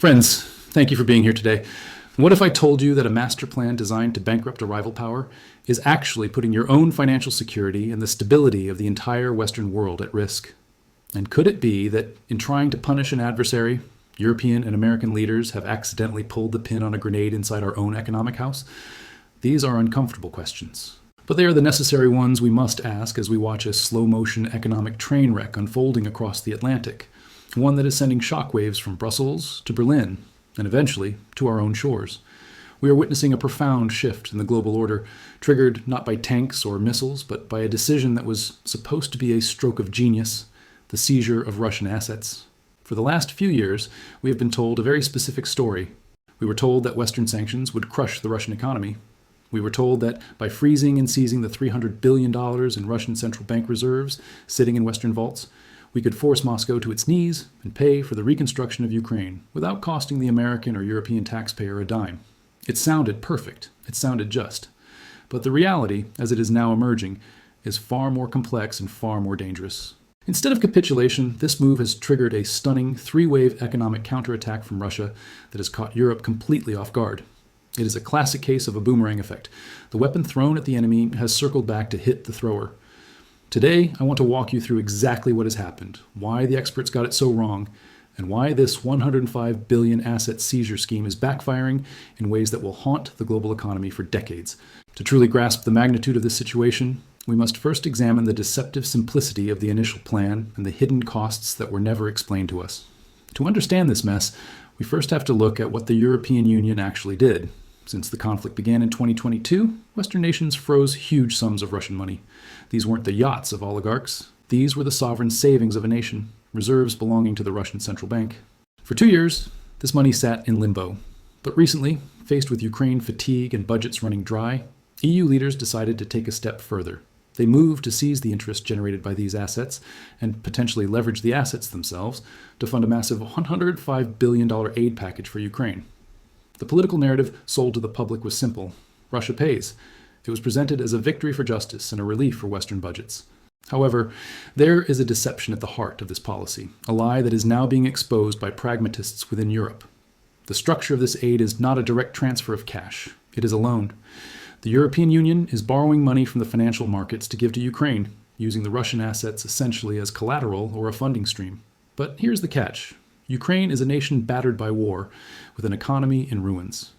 Friends, thank you for being here today. What if I told you that a master plan designed to bankrupt a rival power is actually putting your own financial security and the stability of the entire Western world at risk? And could it be that in trying to punish an adversary, European and American leaders have accidentally pulled the pin on a grenade inside our own economic house? These are uncomfortable questions, but they are the necessary ones we must ask as we watch a slow-motion economic train wreck unfolding across the Atlantic, one that is sending shockwaves from Brussels to Berlin, and eventually to our own shores. We are witnessing a profound shift in the global order, triggered not by tanks or missiles, but by a decision that was supposed to be a stroke of genius, the seizure of Russian assets. For the last few years, we have been told a very specific story. We were told that Western sanctions would crush the Russian economy. We were told that by freezing and seizing the $300 billion in Russian central bank reserves sitting in Western vaults, we could force Moscow to its knees and pay for the reconstruction of Ukraine without costing the American or European taxpayer a dime. It sounded perfect. It sounded just. But the reality, as it is now emerging, is far more complex and far more dangerous. Instead of capitulation, this move has triggered a stunning three-wave economic counterattack from Russia that has caught Europe completely off guard. It is a classic case of a boomerang effect. The weapon thrown at the enemy has circled back to hit the thrower. Today, I want to walk you through exactly what has happened, why the experts got it so wrong, and why this 105 billion asset seizure scheme is backfiring in ways that will haunt the global economy for decades. To truly grasp the magnitude of this situation, we must first examine the deceptive simplicity of the initial plan and the hidden costs that were never explained to us. To understand this mess, we first have to look at what the European Union actually did. Since the conflict began in 2022, Western nations froze huge sums of Russian money. These weren't the yachts of oligarchs. These were the sovereign savings of a nation, reserves belonging to the Russian central bank. For 2 years, this money sat in limbo. But recently, faced with Ukraine fatigue and budgets running dry, EU leaders decided to take a step further. They moved to seize the interest generated by these assets and potentially leverage the assets themselves to fund a massive $105 billion aid package for Ukraine. The political narrative sold to the public was simple. Russia pays. It was presented as a victory for justice and a relief for Western budgets. However, there is a deception at the heart of this policy, a lie that is now being exposed by pragmatists within Europe. The structure of this aid is not a direct transfer of cash. It is a loan. The European Union is borrowing money from the financial markets to give to Ukraine, using the Russian assets essentially as collateral or a funding stream. But here's the catch. Ukraine is a nation battered by war, with an economy in ruins.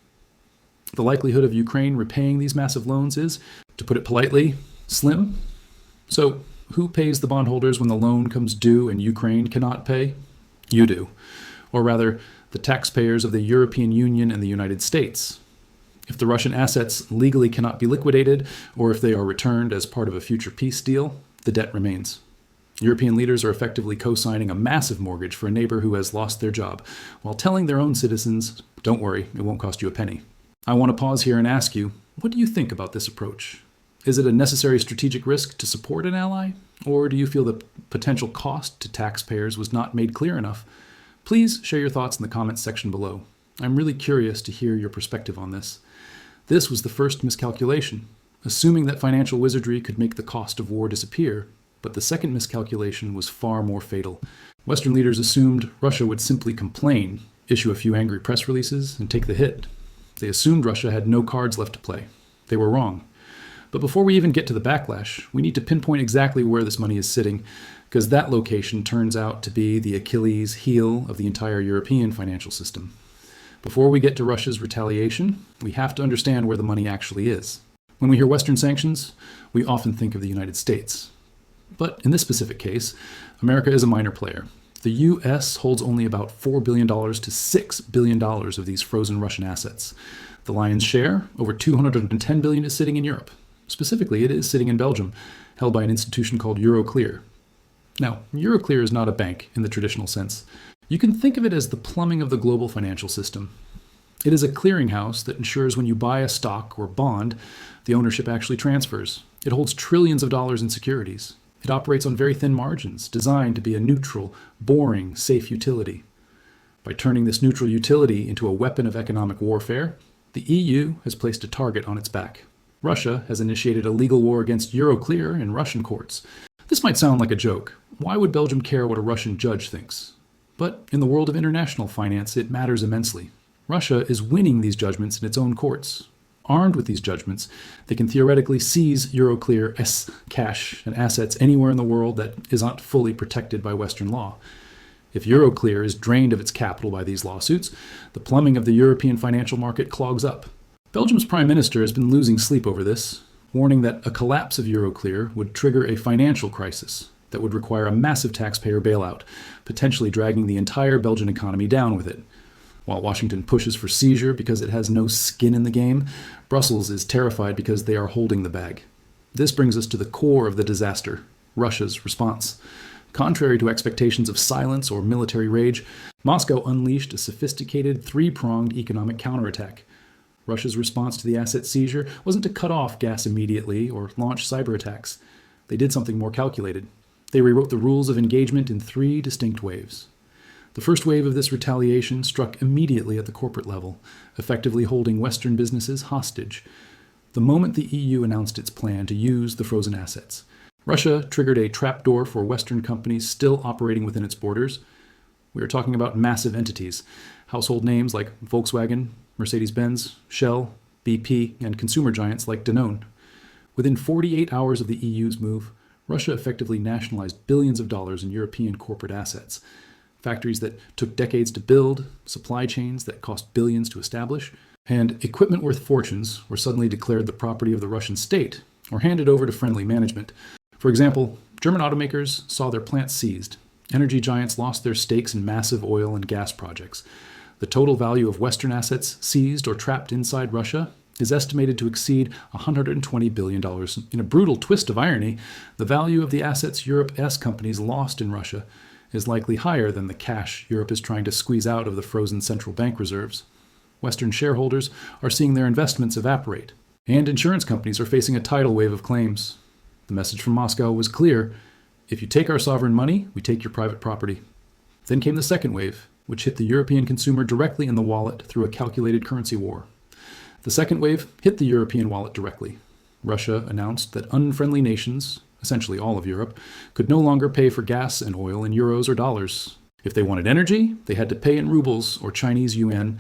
The likelihood of Ukraine repaying these massive loans is, to put it politely, slim. So, who pays the bondholders when the loan comes due and Ukraine cannot pay? You do. Or rather, the taxpayers of the European Union and the United States. If the Russian assets legally cannot be liquidated, or if they are returned as part of a future peace deal, the debt remains. European leaders are effectively co-signing a massive mortgage for a neighbor who has lost their job, while telling their own citizens, don't worry, it won't cost you a penny. I want to pause here and ask you, what do you think about this approach? Is it a necessary strategic risk to support an ally? Or do you feel the potential cost to taxpayers was not made clear enough? Please share your thoughts in the comments section below. I'm really curious to hear your perspective on this. This was the first miscalculation, assuming that financial wizardry could make the cost of war disappear. But the second miscalculation was far more fatal. Western leaders assumed Russia would simply complain, issue a few angry press releases, and take the hit. They assumed Russia had no cards left to play. They were wrong. But before we even get to the backlash, we need to pinpoint exactly where this money is sitting, because that location turns out to be the Achilles heel of the entire European financial system. Before we get to Russia's retaliation, we have to understand where the money actually is. When we hear Western sanctions, we often think of the United States. But in this specific case, America is a minor player. The U.S. holds only about $4 billion to $6 billion of these frozen Russian assets. The lion's share, over $210 billion, is sitting in Europe. Specifically, it is sitting in Belgium, held by an institution called Euroclear. Now, Euroclear is not a bank in the traditional sense. You can think of it as the plumbing of the global financial system. It is a clearinghouse that ensures when you buy a stock or bond, the ownership actually transfers. It holds trillions of dollars in securities. It operates on very thin margins, designed to be a neutral, boring, safe utility. By turning this neutral utility into a weapon of economic warfare, the EU has placed a target on its back. Russia has initiated a legal war against Euroclear in Russian courts. This might sound like a joke. Why would Belgium care what a Russian judge thinks? But in the world of international finance, it matters immensely. Russia is winning these judgments in its own courts. Armed with these judgments, they can theoretically seize Euroclear cash and assets anywhere in the world that is not fully protected by Western law. If Euroclear is drained of its capital by these lawsuits, the plumbing of the European financial market clogs up. Belgium's prime minister has been losing sleep over this, warning that a collapse of Euroclear would trigger a financial crisis that would require a massive taxpayer bailout, potentially dragging the entire Belgian economy down with it. While Washington pushes for seizure because it has no skin in the game, Brussels is terrified because they are holding the bag. This brings us to the core of the disaster, Russia's response. Contrary to expectations of silence or military rage, Moscow unleashed a sophisticated three-pronged economic counterattack. Russia's response to the asset seizure wasn't to cut off gas immediately or launch cyber attacks. They did something more calculated. They rewrote the rules of engagement in three distinct waves. The first wave of this retaliation struck immediately at the corporate level, effectively holding Western businesses hostage. The moment the EU announced its plan to use the frozen assets, Russia triggered a trapdoor for Western companies still operating within its borders. We are talking about massive entities, household names like Volkswagen, Mercedes-Benz, Shell, BP, and consumer giants like Danone. Within 48 hours of the EU's move, Russia effectively nationalized billions of dollars in European corporate assets. Factories that took decades to build, supply chains that cost billions to establish, and equipment worth fortunes were suddenly declared the property of the Russian state or handed over to friendly management. For example, German automakers saw their plants seized. Energy giants lost their stakes in massive oil and gas projects. The total value of Western assets seized or trapped inside Russia is estimated to exceed $120 billion. In a brutal twist of irony, the value of the assets Europe's companies lost in Russia is likely higher than the cash Europe is trying to squeeze out of the frozen central bank reserves. Western shareholders are seeing their investments evaporate, and insurance companies are facing a tidal wave of claims. The message from Moscow was clear: if you take our sovereign money, we take your private property. Then came the second wave, which hit the European consumer directly in the wallet through a calculated currency war. The second wave hit the European wallet directly. Russia announced that unfriendly nations, essentially all of Europe, could no longer pay for gas and oil in euros or dollars. If they wanted energy, they had to pay in rubles or Chinese yuan.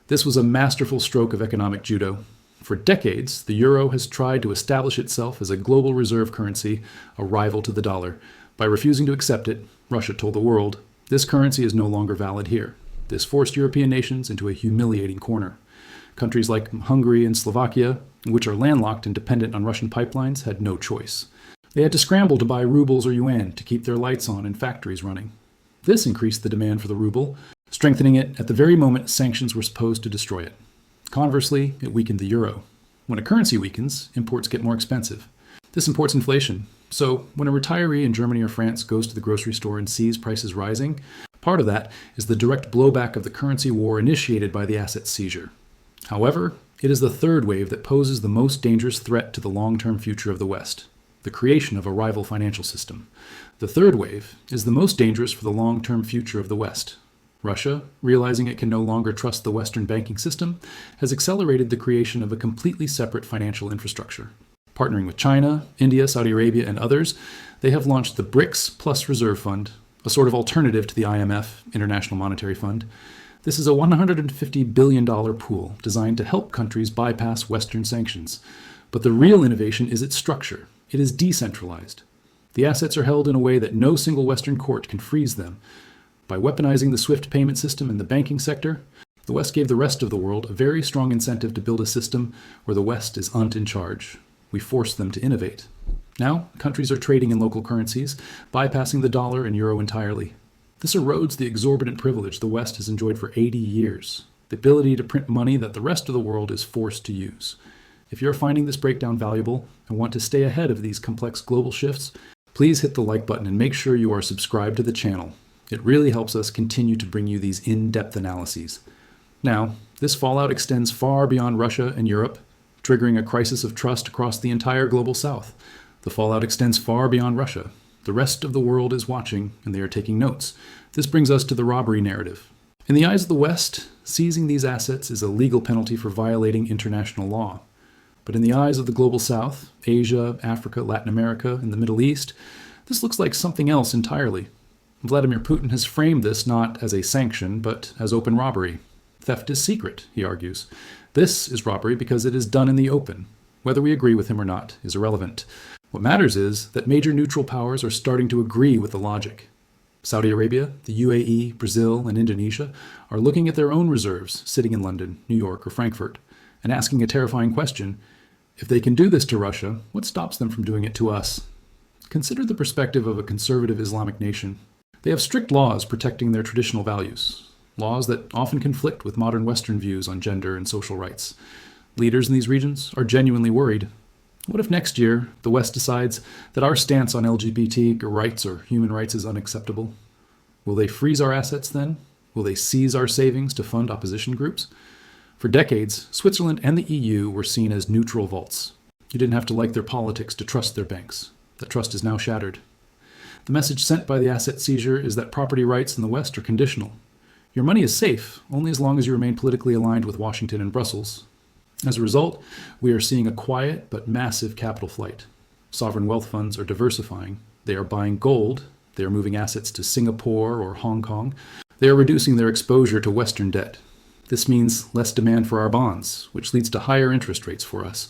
This was a masterful stroke of economic judo. For decades, the euro has tried to establish itself as a global reserve currency, a rival to the dollar. By refusing to accept it, Russia told the world, this currency is no longer valid here. This forced European nations into a humiliating corner. Countries like Hungary and Slovakia, which are landlocked and dependent on Russian pipelines, had no choice. They had to scramble to buy rubles or yuan to keep their lights on and factories running. This increased the demand for the ruble, strengthening it at the very moment sanctions were supposed to destroy it. Conversely, it weakened the euro. When a currency weakens, imports get more expensive. This imports inflation. So when a retiree in Germany or France goes to the grocery store and sees prices rising, part of that is the direct blowback of the currency war initiated by the asset seizure. However, it is the third wave that poses the most dangerous threat to the long-term future of the West: the creation of a rival financial system. The third wave is the most dangerous for the long-term future of the West. Russia, realizing it can no longer trust the Western banking system, has accelerated the creation of a completely separate financial infrastructure. Partnering with China, India, Saudi Arabia, and others, they have launched the BRICS Plus Reserve Fund, a sort of alternative to the IMF, International Monetary Fund. This is a $150 billion pool designed to help countries bypass Western sanctions. But the real innovation is its structure. It is decentralized. The assets are held in a way that no single Western court can freeze them. By weaponizing the SWIFT payment system in the banking sector, the West gave the rest of the world a very strong incentive to build a system where the West is in charge. We forced them to innovate. Now, countries are trading in local currencies, bypassing the dollar and euro entirely. This erodes the exorbitant privilege the West has enjoyed for 80 years, the ability to print money that the rest of the world is forced to use. If you're finding this breakdown valuable and want to stay ahead of these complex global shifts, please hit the like button and make sure you are subscribed to the channel. It really helps us continue to bring you these in-depth analyses. Now, this fallout extends far beyond Russia and Europe, triggering a crisis of trust across the entire global South. The fallout extends far beyond Russia. The rest of the world is watching, and they are taking notes. This brings us to the robbery narrative. In the eyes of the West, seizing these assets is a legal penalty for violating international law. But in the eyes of the global South, Asia, Africa, Latin America, and the Middle East, this looks like something else entirely. Vladimir Putin has framed this not as a sanction, but as open robbery. Theft is secret, he argues. This is robbery because it is done in the open. Whether we agree with him or not is irrelevant. What matters is that major neutral powers are starting to agree with the logic. Saudi Arabia, the UAE, Brazil, and Indonesia are looking at their own reserves sitting in London, New York, or Frankfurt, and asking a terrifying question: if they can do this to Russia, what stops them from doing it to us? Consider the perspective of a conservative Islamic nation. They have strict laws protecting their traditional values, laws that often conflict with modern Western views on gender and social rights. Leaders in these regions are genuinely worried. What if next year the West decides that our stance on LGBT rights or human rights is unacceptable? Will they freeze our assets then? Will they seize our savings to fund opposition groups? For decades, Switzerland and the EU were seen as neutral vaults. You didn't have to like their politics to trust their banks. That trust is now shattered. The message sent by the asset seizure is that property rights in the West are conditional. Your money is safe only as long as you remain politically aligned with Washington and Brussels. As a result, we are seeing a quiet but massive capital flight. Sovereign wealth funds are diversifying. They are buying gold. They are moving assets to Singapore or Hong Kong. They are reducing their exposure to Western debt. This means less demand for our bonds, which leads to higher interest rates for us.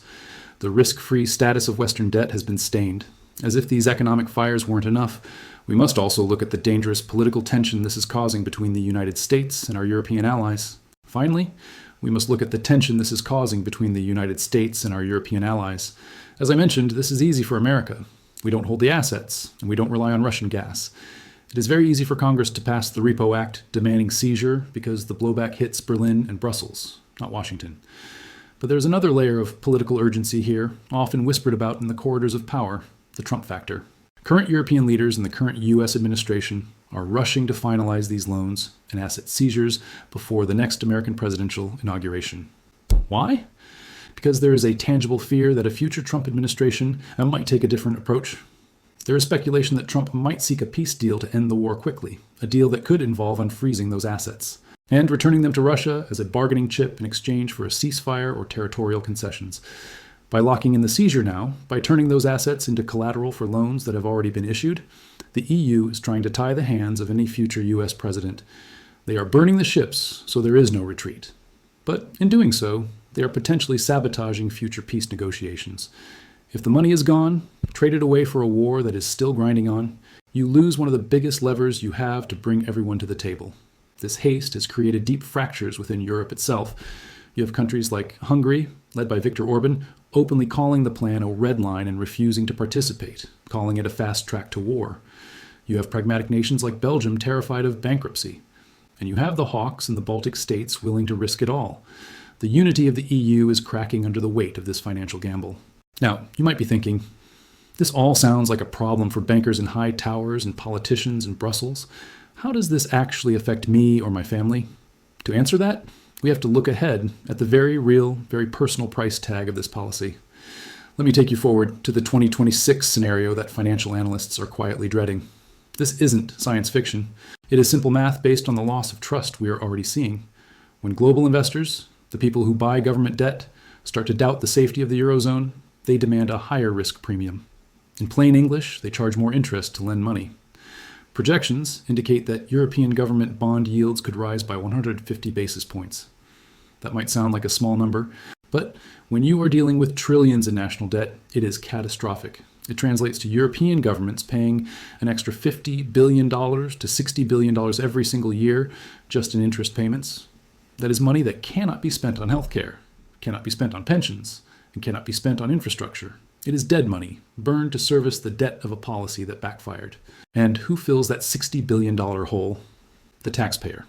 The risk-free status of Western debt has been stained. As if these economic fires weren't enough, we must also look at the dangerous political tension this is causing between the United States and our European allies. Finally, we must look at the tension this is causing between the United States and our European allies. As I mentioned, this is easy for America. We don't hold the assets, and we don't rely on Russian gas. It is very easy for Congress to pass the Repo Act demanding seizure because the blowback hits Berlin and Brussels, not Washington. But there's another layer of political urgency here, often whispered about in the corridors of power: the Trump factor. Current European leaders and the current U.S. administration are rushing to finalize these loans and asset seizures before the next American presidential inauguration. Why? Because there is a tangible fear that a future Trump administration might take a different approach. There is speculation that Trump might seek a peace deal to end the war quickly, a deal that could involve unfreezing those assets and returning them to Russia as a bargaining chip in exchange for a ceasefire or territorial concessions. By locking in the seizure now, by turning those assets into collateral for loans that have already been issued, the EU is trying to tie the hands of any future U.S. president. They are burning the ships, so there is no retreat. But in doing so, they are potentially sabotaging future peace negotiations. If the money is gone, traded away for a war that is still grinding on, you lose one of the biggest levers you have to bring everyone to the table. This haste has created deep fractures within Europe itself. You have countries like Hungary, led by Viktor Orban, openly calling the plan a red line and refusing to participate, calling it a fast track to war. You have pragmatic nations like Belgium terrified of bankruptcy. And you have the hawks in the Baltic states willing to risk it all. The unity of the EU is cracking under the weight of this financial gamble. Now, you might be thinking, this all sounds like a problem for bankers in high towers and politicians in Brussels. How does this actually affect me or my family? To answer that, we have to look ahead at the very real, very personal price tag of this policy. Let me take you forward to the 2026 scenario that financial analysts are quietly dreading. This isn't science fiction. It is simple math based on the loss of trust we are already seeing. When global investors, the people who buy government debt, start to doubt the safety of the Eurozone, they demand a higher risk premium. In plain English, they charge more interest to lend money. Projections indicate that European government bond yields could rise by 150 basis points. That might sound like a small number, but when you are dealing with trillions in national debt, it is catastrophic. It translates to European governments paying an extra $50 billion to $60 billion every single year just in interest payments. That is money that cannot be spent on healthcare, cannot be spent on pensions, and cannot be spent on infrastructure. It is dead money, burned to service the debt of a policy that backfired. And who fills that $60 billion hole? The taxpayer.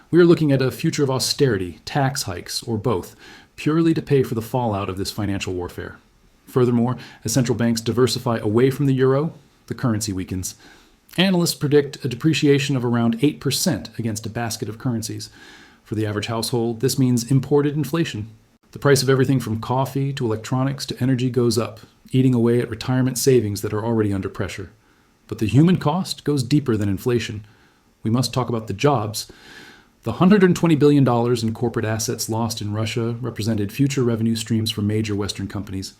We are looking at a future of austerity, tax hikes, or both, purely to pay for the fallout of this financial warfare. Furthermore, as central banks diversify away from the euro, the currency weakens. Analysts predict a depreciation of around 8% against a basket of currencies. For the average household, this means imported inflation. The price of everything from coffee to electronics to energy goes up, eating away at retirement savings that are already under pressure. But the human cost goes deeper than inflation. We must talk about the jobs. The $120 billion in corporate assets lost in Russia represented future revenue streams for major Western companies.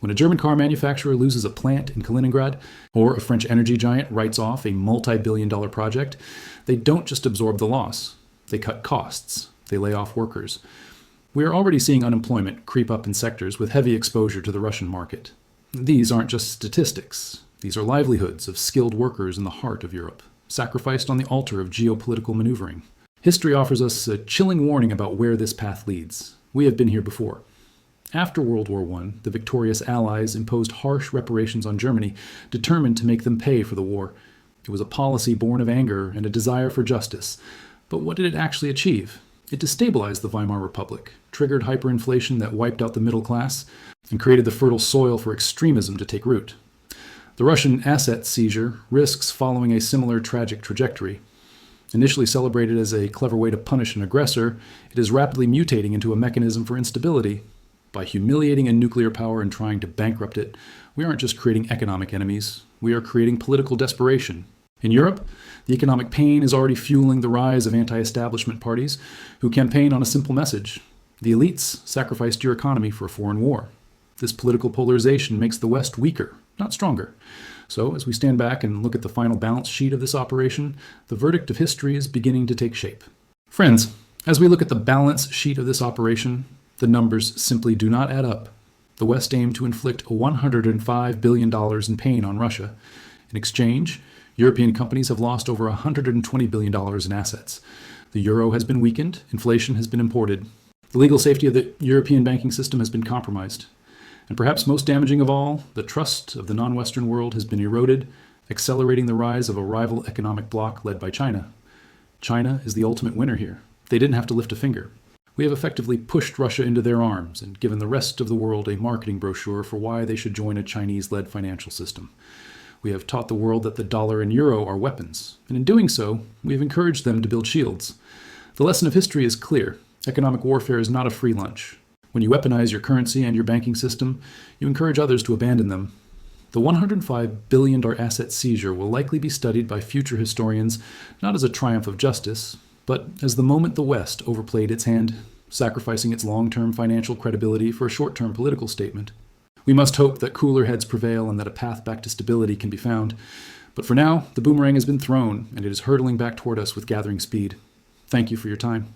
When a German car manufacturer loses a plant in Kaliningrad, or a French energy giant writes off a multi-billion-dollar project, they don't just absorb the loss. They cut costs. They lay off workers. We are already seeing unemployment creep up in sectors with heavy exposure to the Russian market. These aren't just statistics. These are livelihoods of skilled workers in the heart of Europe, sacrificed on the altar of geopolitical maneuvering. History offers us a chilling warning about where this path leads. We have been here before. After World War I, the victorious Allies imposed harsh reparations on Germany, determined to make them pay for the war. It was a policy born of anger and a desire for justice. But what did it actually achieve? It destabilized the Weimar Republic, triggered hyperinflation that wiped out the middle class, and created the fertile soil for extremism to take root. The Russian asset seizure risks following a similar tragic trajectory. Initially celebrated as a clever way to punish an aggressor, it is rapidly mutating into a mechanism for instability. By humiliating a nuclear power and trying to bankrupt it, we aren't just creating economic enemies, we are creating political desperation. In Europe, the economic pain is already fueling the rise of anti-establishment parties who campaign on a simple message. The elites sacrificed your economy for a foreign war. This political polarization makes the West weaker, not stronger. So, as we stand back and look at the final balance sheet of this operation, the verdict of history is beginning to take shape. Friends, as we look at the balance sheet of this operation, the numbers simply do not add up. The West aimed to inflict $105 billion in pain on Russia. In exchange, European companies have lost over $120 billion in assets. The euro has been weakened, inflation has been imported. The legal safety of the European banking system has been compromised. And perhaps most damaging of all, the trust of the non-Western world has been eroded, accelerating the rise of a rival economic bloc led by China. China is the ultimate winner here. They didn't have to lift a finger. We have effectively pushed Russia into their arms and given the rest of the world a marketing brochure for why they should join a Chinese-led financial system. We have taught the world that the dollar and euro are weapons, and in doing so, we have encouraged them to build shields. The lesson of history is clear. Economic warfare is not a free lunch. When you weaponize your currency and your banking system, you encourage others to abandon them. The $105 billion asset seizure will likely be studied by future historians not as a triumph of justice, but as the moment the West overplayed its hand, sacrificing its long-term financial credibility for a short-term political statement. We must hope that cooler heads prevail and that a path back to stability can be found. But for now, the boomerang has been thrown, and it is hurtling back toward us with gathering speed. Thank you for your time.